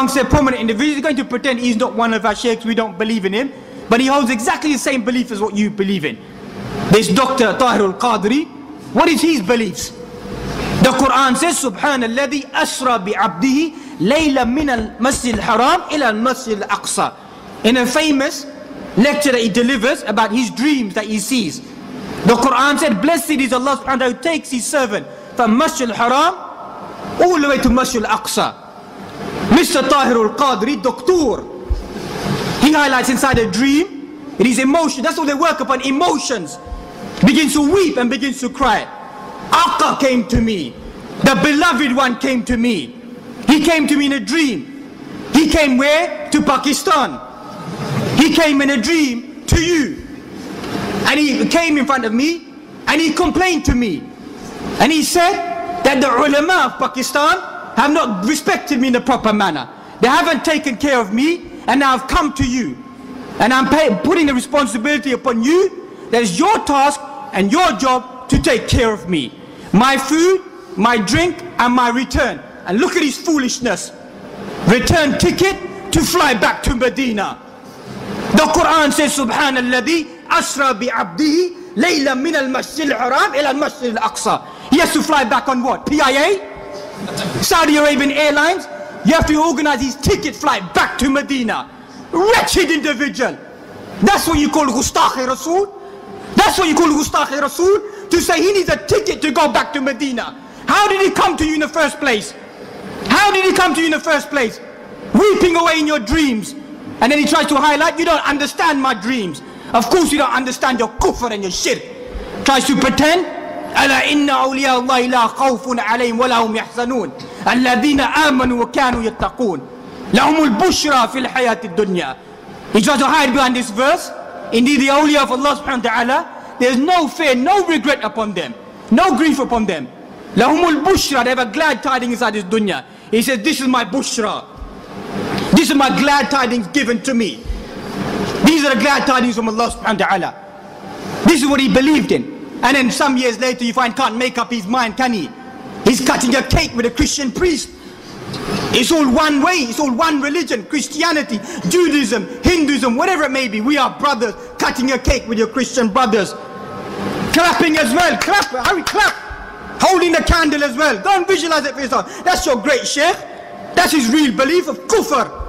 amongst their prominent individuals, he's going to pretend he's not one of our sheikhs, we don't believe in him, but he holds exactly the same belief as what you believe in. This Dr. Tahir Qadri, what is his beliefs? The Quran says, Subhanalladhi asra bi'abdihi layla min al-masjid al-haram ila al-masjid al-aqsa. In a famous lecture that he delivers about his dreams that he sees, the Quran said, blessed is Allah subhanahu wa ta'ala who takes his servant from Masjid al-Haram all the way to Masjid al-Aqsa. Mr. Tahir al-Qadri, doctor, he highlights inside a dream, it is emotion, that's what they work upon, emotions. Begins to weep and begins to cry. Aqa came to me, the beloved one came to me. He came to me in a dream. He came where? To Pakistan. He came in a dream to you. And he came in front of me and he complained to me. And he said that the ulama of Pakistan have not respected me in the proper manner. They haven't taken care of me, and now I've come to you. And I'm putting the responsibility upon you. That is your task and your job to take care of me. My food, my drink, and my return. And look at his foolishness. Return ticket to fly back to Medina. The Quran says, Subhanalladhi asra bi'abdihi layla min al-masjid al-haram ila al-masjid al-aqsa. He has to fly back on what? PIA? Saudi Arabian Airlines? You have to organize his ticket flight back to Medina. Wretched individual. That's what you call Gustakh Rasul? That's what you call Gustakh Rasul? To say he needs a ticket to go back to Medina. How did he come to you in the first place? How did he come to you in the first place? Weeping away in your dreams. And then he tries to highlight, you don't understand my dreams. Of course you don't understand your kufr and your shirk. Tries to pretend, أَلَا إِنَّ أَوْلِيَاءَ اللَّهِ لَا خَوْفٌ عَلَيْهِمْ وَلَا هُمْ يَحْزَنُونَ الَّذِينَ آمَنُوا وَكَانُوا يَتَّقُونَ لَهُمُ الْبُشْرَى فِي الْحَيَاةِ الدُّنْيَا. He tries to hide behind this verse. Indeed, the awliya of Allah subhanahu wa ta'ala, there is no fear, no regret upon them, no grief upon them. لَهُمُ الْبُشْرَى, they have a glad tidings inside this dunya. He says, this is my bushra. This is my glad tidings given to me. These are the glad tidings from Allah subhanahu wa ta'ala. This is what he believed in. And then some years later you find can't make up his mind, can he? He's cutting a cake with a Christian priest. It's all one way, it's all one religion. Christianity, Judaism, Hinduism, whatever it may be. We are brothers, cutting a cake with your Christian brothers. Clapping as well, clap, hurry, clap. Holding the candle as well. Don't visualize it for yourself. That's your great sheikh. That's his real belief of kufr.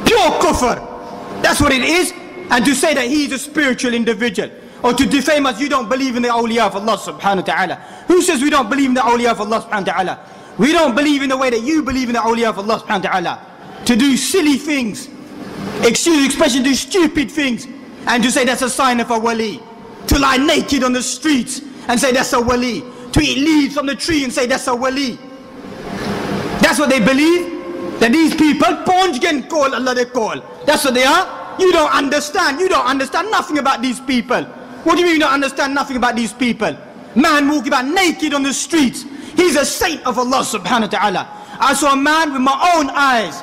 Pure kufr. That's what it is. And to say that he is a spiritual individual, or to defame us, you don't believe in the awliya of Allah subhanahu wa ta'ala. Who says we don't believe in the awliya of Allah subhanahu wa ta'ala? We don't believe in the way that you believe in the awliya of Allah subhanahu wa ta'ala. To do silly things, excuse the expression, do stupid things, and to say that's a sign of a wali. To lie naked on the streets and say that's a wali. To eat leaves from the tree and say that's a wali. That's what they believe. That these people, Ponjgen call Allah they call. That's what they are. You don't understand. You don't understand nothing about these people. What do you mean you don't understand nothing about these people? Man walking about naked on the streets. He's a saint of Allah subhanahu wa ta'ala. I saw a man with my own eyes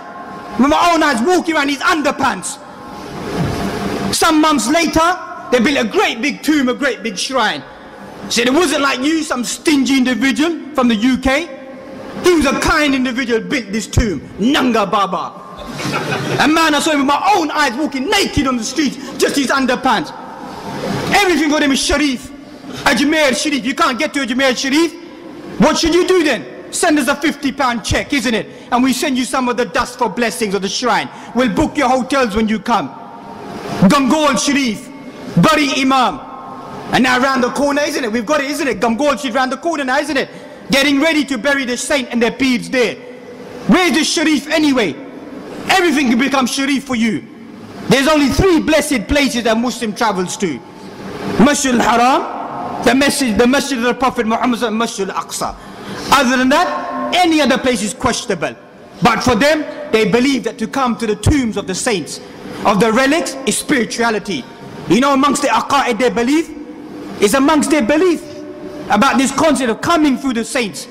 walking around his underpants. Some months later, they built a great big tomb, a great big shrine. Said it wasn't like you, some stingy individual from the UK. He was a kind individual, built this tomb. Nanga Baba. A man I saw him with my own eyes walking naked on the streets, just his underpants. Everything for them is Sharif. Ajmer Sharif. You can't get to Ajmer Sharif. What should you do then? Send us a £50 check, isn't it? And we send you some of the dust for blessings of the shrine. We'll book your hotels when you come. Gangol Sharif. Bari Imam. And now around the corner, isn't it? We've got it, isn't it? Gangol Sharif around the corner now, isn't it? Getting ready to bury the saint and their peeds there. Where's the Sharif anyway? Everything can become Sharif for you. There's only 3 blessed places that Muslim travels to. Masjid al-Haram, the masjid of the Prophet Muhammad, and Masjid al-Aqsa. Other than that, any other place is questionable. But for them, they believe that to come to the tombs of the saints, of the relics, is spirituality. You know, amongst the aqa'id, their belief is amongst their belief about this concept of coming through the saints.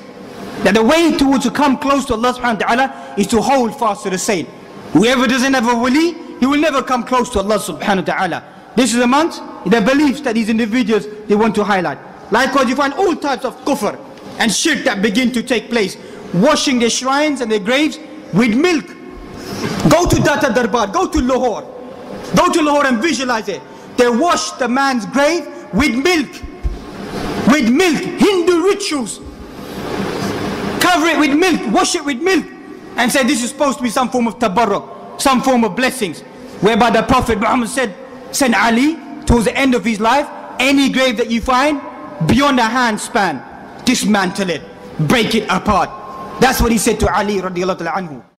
That the way towards to come close to Allah subhanahu wa ta'ala is to hold fast to the saint. Whoever doesn't have a wali, he will never come close to Allah subhanahu wa ta'ala. This is amongst the beliefs that these individuals, they want to highlight. Likewise, you find all types of kufr and shirk that begin to take place. Washing their shrines and their graves with milk. Go to Data Darbar, go to Lahore. Go to Lahore and visualize it. They wash the man's grave with milk. With milk, Hindu rituals. Cover it with milk, wash it with milk, and say this is supposed to be some form of tabarruk, some form of blessings. Whereby the Prophet Muhammad said, send Ali towards the end of his life, any grave that you find beyond a hand span, dismantle it, break it apart. That's what he said to Ali radiallahu anhu.